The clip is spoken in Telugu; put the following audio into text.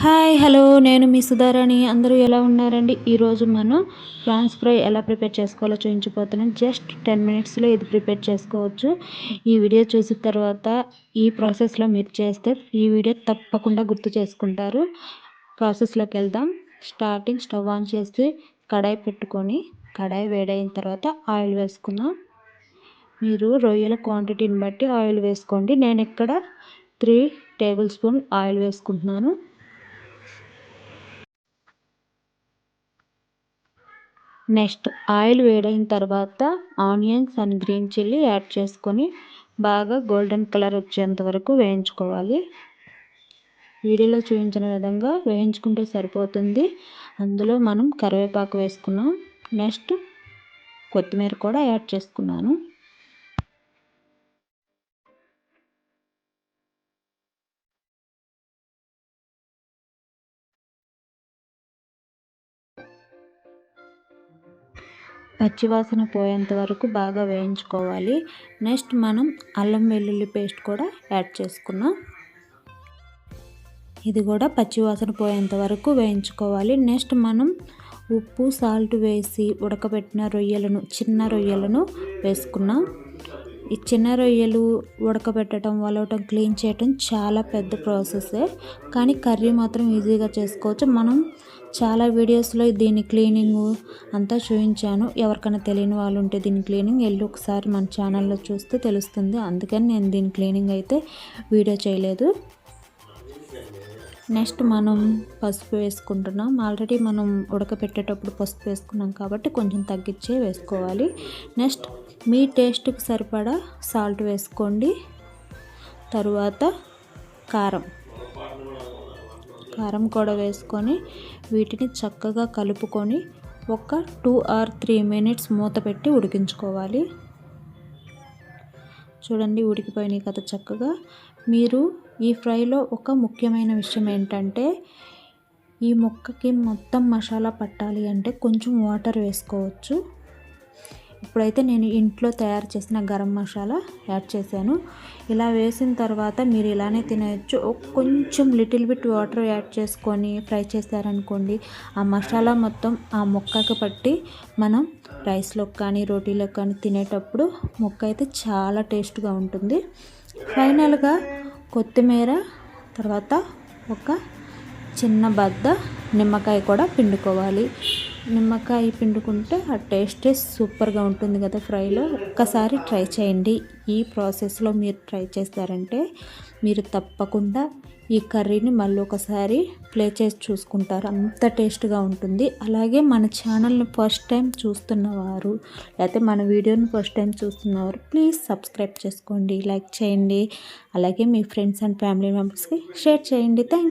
హాయ్ హలో నేను మీ సుధారాణి. అందరూ ఎలా ఉన్నారండి? ఈరోజు మనం ప్రాన్స్ ఫ్రై ఎలా ప్రిపేర్ చేసుకోవాలో చూపించిపోతున్నాను. జస్ట్ 10 మినిట్స్లో ఇది ప్రిపేర్ చేసుకోవచ్చు. ఈ వీడియో చూసిన తర్వాత ఈ ప్రాసెస్లో మీరు చేస్తే ఈ వీడియో తప్పకుండా గుర్తు చేసుకుంటారు. ప్రాసెస్లోకి వెళ్దాం. స్టార్టింగ్ స్టవ్ ఆన్ చేసి కడాయి పెట్టుకొని కడాయి వేడైన తర్వాత ఆయిల్ వేసుకుందాం. మీరు రొయ్యల క్వాంటిటీని బట్టి ఆయిల్ వేసుకోండి. నేను ఇక్కడ 3 టేబుల్ స్పూన్ ఆయిల్ వేసుకుంటున్నాను. నెక్స్ట్ ఆయిల్ వేడైన తర్వాత onions and green chilli add చేసుకొని బాగా గోల్డెన్ కలర్ వచ్చేంత వరకు వేయించుకోవాలి. వీడియోలో చూపించిన విధంగా వేయించుకుంటే సరిపోతుంది. అందులో మనం కరివేపాకు వేసుకున్నాం. నెక్స్ట్ కొత్తిమీర కూడా యాడ్ చేసుకున్నాను. పచ్చివాసన పోయేంత వరకు బాగా వేయించుకోవాలి. నెక్స్ట్ మనం అల్లం వెల్లుల్లి పేస్ట్ కూడా యాడ్ చేసుకున్నాం. ఇది కూడా పచ్చివాసన పోయేంత వరకు వేయించుకోవాలి. నెక్స్ట్ మనం ఉప్పు సాల్ట్ వేసి ఉడకబెట్టిన చిన్న రొయ్యలను వేసుకున్నాం. ఈ చిన్న రొయ్యలు ఉడకబెట్టడం వలవటం క్లీన్ చేయటం చాలా పెద్ద ప్రాసెసే, కానీ కర్రీ మాత్రం ఈజీగా చేసుకోవచ్చు. మనం చాలా వీడియోస్లో దీని క్లీనింగ్ అంతా చూపించాను. ఎవరికైనా తెలియని వాళ్ళు ఉంటే దీని క్లీనింగ్ వెళ్ళి ఒకసారి మన ఛానల్లో చూస్తే తెలుస్తుంది. అందుకని నేను దీని క్లీనింగ్ అయితే వీడియో చేయలేదు. నెక్స్ట్ మనం పసుపు వేసుకుంటున్నాం. ఆల్రెడీ మనం ఉడకపెట్టేటప్పుడు పసుపు వేసుకున్నాం కాబట్టి కొంచెం తగ్గించే వేసుకోవాలి. నెక్స్ట్ మీ టేస్ట్కి సరిపడా సాల్ట్ వేసుకోండి. తరువాత కారం కూడా వేసుకొని వీటిని చక్కగా కలుపుకొని ఒక 2 or 3 మినిట్స్ మూత పెట్టి ఉడికించుకోవాలి. చూడండి ఉడికిపోయినాయి కదా చక్కగా. మీరు ఈ ఫ్రైలో ఒక ముఖ్యమైన విషయం ఏంటంటే ఈ ముక్కకి మొత్తం మసాలా పట్టాలి అంటే కొంచెం వాటర్ వేసుకోవచ్చు. ఇప్పుడైతే నేను ఇంట్లో తయారు చేసిన గరం మసాలా యాడ్ చేశాను. ఇలా వేసిన తర్వాత మీరు ఇలానే తినేయచ్చు. కొంచెం లిటిల్ బిట్ వాటర్ యాడ్ చేసుకొని ఫ్రై చేశారనుకోండి, ఆ మసాలా మొత్తం ఆ ముక్కకి పట్టి మనం రైస్లోకి కానీ రోటీలోకి కానీ తినేటప్పుడు ముక్క అయితే చాలా టేస్ట్గా ఉంటుంది. ఫైనల్గా కొత్తిమీర, తర్వాత ఒక చిన్న బద్ద నిమ్మకాయ కూడా పిండుకోవాలి. నిమ్మకాయ పిండుకుంటే ఆ టేస్టే సూపర్గా ఉంటుంది కదా ఫ్రైలో. ఒక్కసారి ట్రై చేయండి. ఈ ప్రాసెస్లో మీరు ట్రై చేస్తారంటే మీరు తప్పకుండా ఈ కర్రీని మళ్ళీ ఒకసారి ప్లే చేసి చూసుకుంటారు. అంత టేస్ట్గా ఉంటుంది. అలాగే మన ఛానల్ని ఫస్ట్ టైం చూస్తున్నవారు లేకపోతే మన వీడియోని ఫస్ట్ టైం చూస్తున్నవారు ప్లీజ్ సబ్స్క్రైబ్ చేసుకోండి, లైక్ చేయండి. అలాగే మీ ఫ్రెండ్స్ అండ్ ఫ్యామిలీ మెంబర్స్కి షేర్ చేయండి. థ్యాంక్